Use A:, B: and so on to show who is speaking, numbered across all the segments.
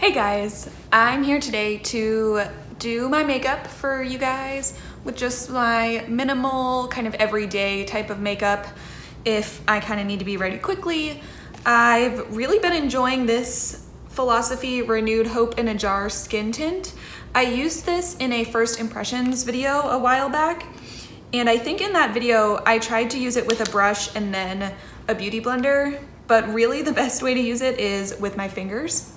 A: Hey guys, I'm here today to do my makeup for you guys with just my minimal kind of everyday type of makeup if I kind of need to be ready quickly. I've really been enjoying this Philosophy Renewed Hope in a Jar skin tint. I used this in a first impressions video a while back, and I think in that video I tried to use it with a brush and then a beauty blender, but really the best way to use it is with my fingers.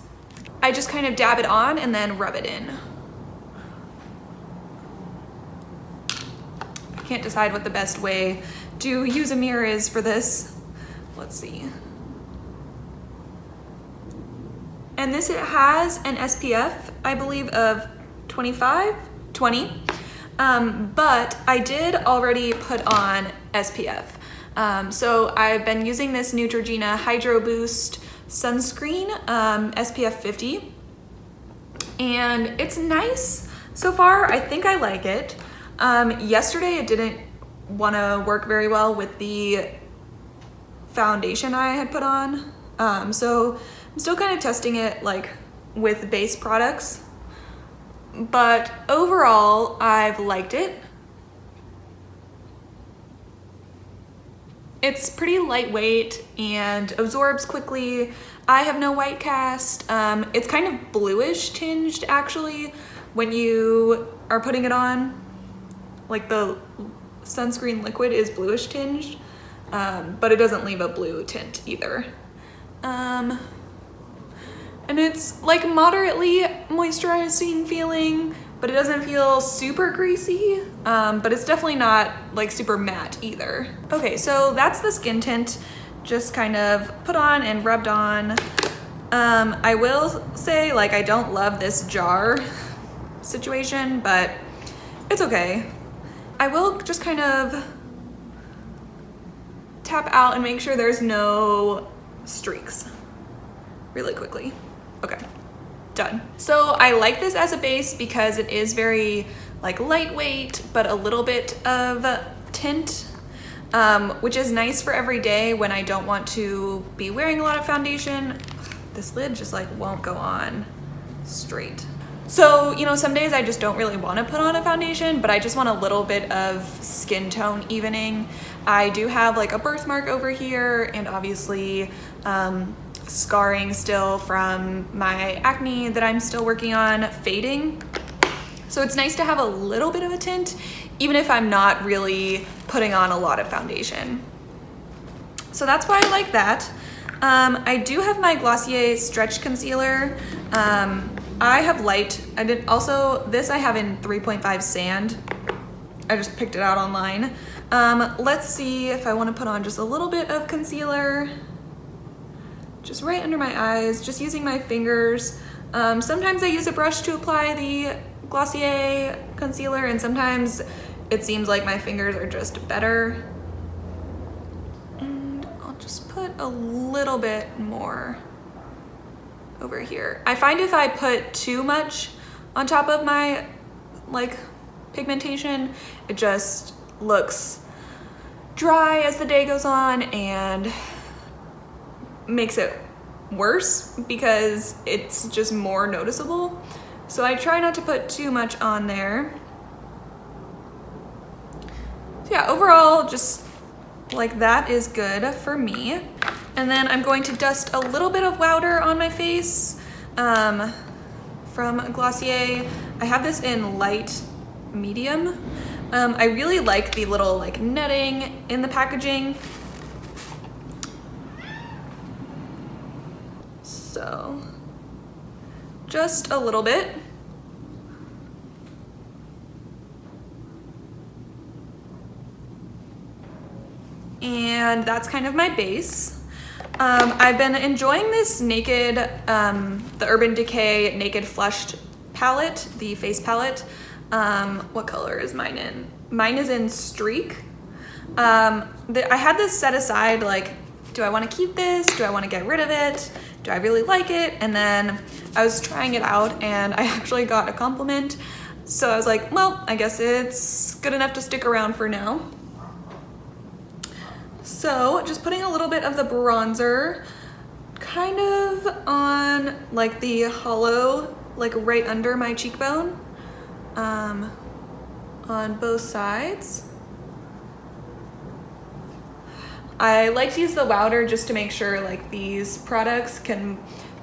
A: I just kind of dab it on and then rub it in. I can't decide what the best way to use a mirror is for this. Let's see. And this, it has an SPF, I believe, of 20. But I did already put on SPF. So I've been using this Neutrogena Hydro Boost sunscreen, SPF 50, and it's nice so far. I think I like it. Yesterday it didn't want to work very well with the foundation I had put on, so I'm still kind of testing it like with base products, but overall I've liked it. It's pretty lightweight and absorbs quickly. I have no white cast. It's kind of bluish tinged actually when you are putting it on. Like the sunscreen liquid is bluish tinged, but it doesn't leave a blue tint either. And it's like moderately moisturizing feeling, but it doesn't feel super greasy, but it's definitely not like super matte either. Okay, so that's the skin tint, just kind of put on and rubbed on. I will say, like, I don't love this jar situation, but it's okay. I will just kind of tap out and make sure there's no streaks really quickly. Okay. Done. So I like this as a base because it is very like lightweight, but a little bit of tint, which is nice for every day when I don't want to be wearing a lot of foundation. This lid just like won't go on straight. So, you know, some days I just don't really want to put on a foundation, but I just want a little bit of skin tone evening. I do have like a birthmark over here, and obviously scarring still from my acne that I'm still working on fading. So it's nice to have a little bit of a tint, even if I'm not really putting on a lot of foundation. So that's why I like that. I do have my Glossier Stretch Concealer. I have light. This I have in 3.5 Sand. I just picked it out online. Let's see if I want to put on just a little bit of concealer. Just right under my eyes, just using my fingers. Sometimes I use a brush to apply the Glossier concealer, and sometimes it seems like my fingers are just better. And I'll just put a little bit more over here. I find if I put too much on top of my like pigmentation, it just looks dry as the day goes on and makes it worse because it's just more noticeable. So I try not to put too much on there. So yeah, overall, just like that is good for me. And then I'm going to dust a little bit of powder on my face from Glossier. I have this in light medium. I really like the little like netting in the packaging. So just a little bit. And that's kind of my base. I've been enjoying this Naked, the Urban Decay Naked Flushed palette, the face palette. What color is mine in? Mine is in Streak. I had this set aside, like, do I want to keep this? Do I want to get rid of it? Do I really like it? And then I was trying it out and I actually got a compliment. So I was like, well, I guess it's good enough to stick around for now. So just putting a little bit of the bronzer kind of on like the hollow, like right under my cheekbone, on both sides. I like to use the powder just to make sure like these products can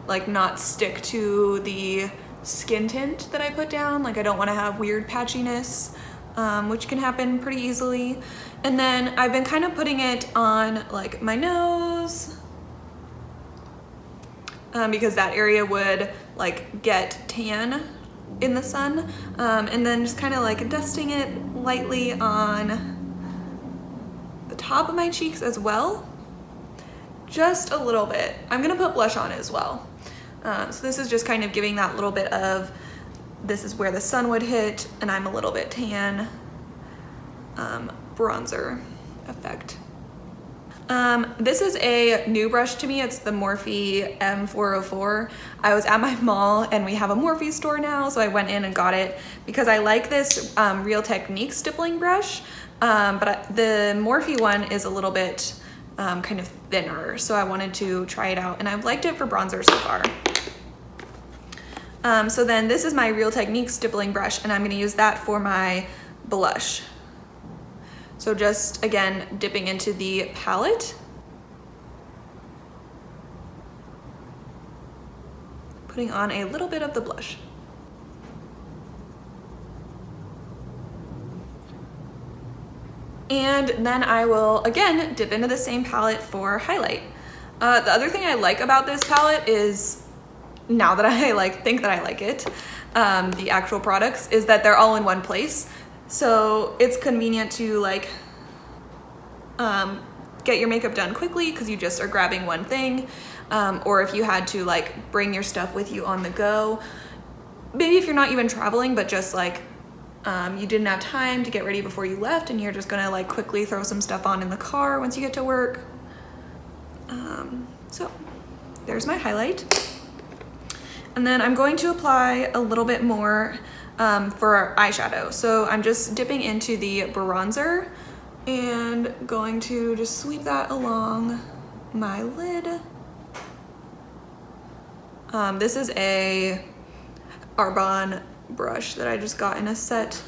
A: like not stick to the skin tint that I put down. Like I don't want to have weird patchiness, which can happen pretty easily. And then I've been kind of putting it on like my nose, because that area would like get tan in the sun. And then just kind of like dusting it lightly on the top of my cheeks as well, just a little bit. I'm gonna put blush on as well. So this is just kind of giving that little bit of, this is where the sun would hit and I'm a little bit tan, bronzer effect. This is a new brush to me. It's the Morphe M404. I was at my mall and we have a Morphe store now, so I went in and got it because I like this Real Technique stippling brush. But the Morphe one is a little bit kind of thinner, so I wanted to try it out and I've liked it for bronzer so far. So then this is my Real Technique stippling brush and I'm gonna use that for my blush. So just again, dipping into the palette, putting on a little bit of the blush. And then I will, again, dip into the same palette for highlight. The other thing I like about this palette is, now that I think that I like it, the actual products, is that they're all in one place. So it's convenient to like get your makeup done quickly because you just are grabbing one thing. Or if you had to like bring your stuff with you on the go, maybe if you're not even traveling, but just like you didn't have time to get ready before you left and you're just gonna like quickly throw some stuff on in the car once you get to work. So there's my highlight. And then I'm going to apply a little bit more for eyeshadow. So I'm just dipping into the bronzer and going to just sweep that along my lid. This is a Arbonne brush that I just got in a set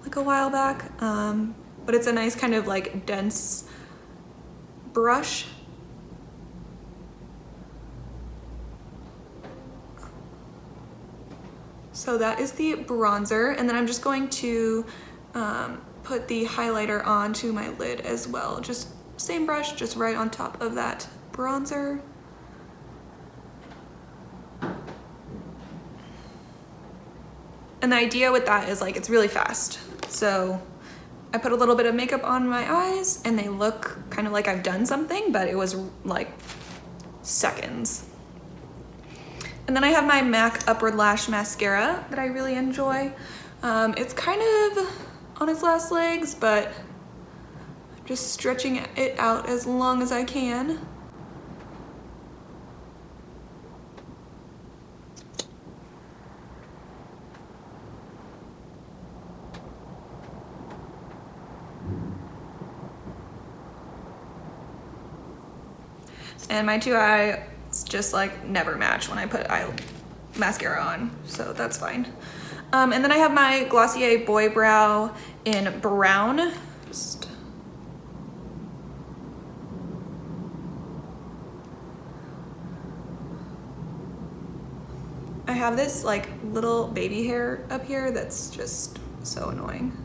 A: like a while back, but it's a nice kind of like dense brush. So that is the bronzer, and then I'm just going to put the highlighter onto my lid as well. Just same brush, just right on top of that bronzer. And the idea with that is like it's really fast. So I put a little bit of makeup on my eyes and they look kind of like I've done something, but it was like seconds. And then I have my MAC Upward Lash mascara that I really enjoy. It's kind of on its last legs, but I'm just stretching it out as long as I can. And my two eyes just like never match when I put mascara on, so that's fine. And then I have my Glossier Boy Brow in brown. I have this like little baby hair up here that's just so annoying.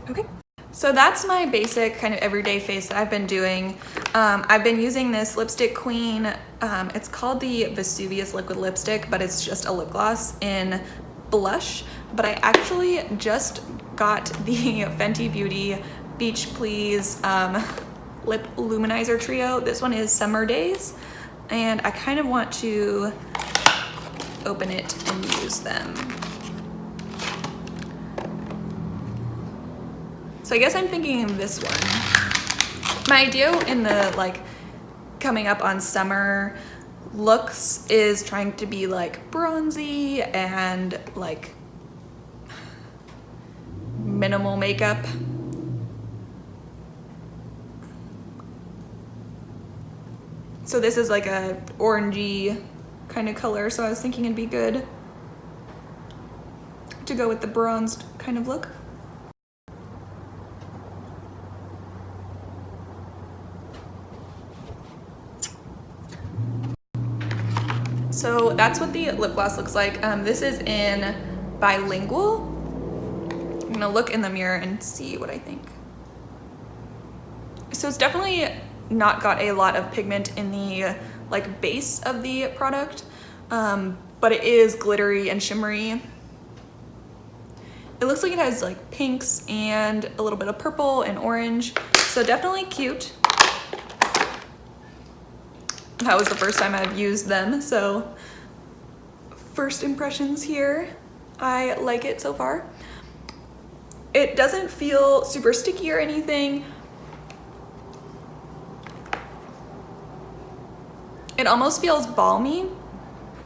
A: Okay, so that's my basic kind of everyday face that I've been doing. I've been using this Lipstick Queen. It's called the Vesuvius Liquid Lipstick, but it's just a lip gloss in blush. But I actually just got the Fenty Beauty Beach Please Lip Luminizer Trio. This one is Summer Days, and I kind of want to open it and use them. So I guess I'm thinking this one. My idea in the like coming up on summer looks is trying to be like bronzy and like minimal makeup. So this is like a orangey kind of color, so I was thinking it'd be good to go with the bronzed kind of look. So that's what the lip gloss looks like. This is in Bilingual. I'm gonna look in the mirror and see what I think. So it's definitely not got a lot of pigment in the like base of the product, but it is glittery and shimmery. It looks like it has like pinks and a little bit of purple and orange, so definitely cute. That was the first time I've used them, so first impressions here. I like it so far. It doesn't feel super sticky or anything. It almost feels balmy.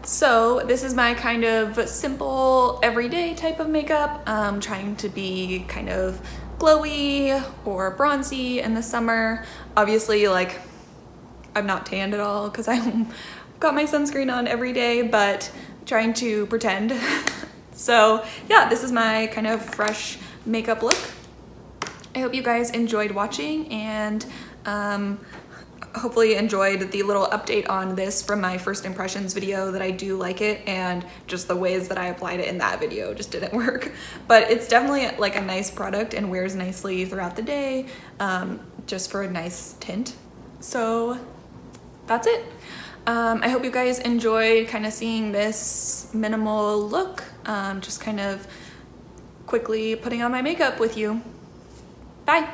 A: So this is my kind of simple everyday type of makeup. Trying to be kind of glowy or bronzy in the summer. Obviously, like, I'm not tanned at all because I got my sunscreen on every day, but trying to pretend. So yeah, this is my kind of fresh makeup look. I hope you guys enjoyed watching, and hopefully enjoyed the little update on this from my first impressions video, that I do like it, and just the ways that I applied it in that video just didn't work. But it's definitely like a nice product and wears nicely throughout the day, just for a nice tint. So that's it. I hope you guys enjoyed kind of seeing this minimal look, just kind of quickly putting on my makeup with you. Bye.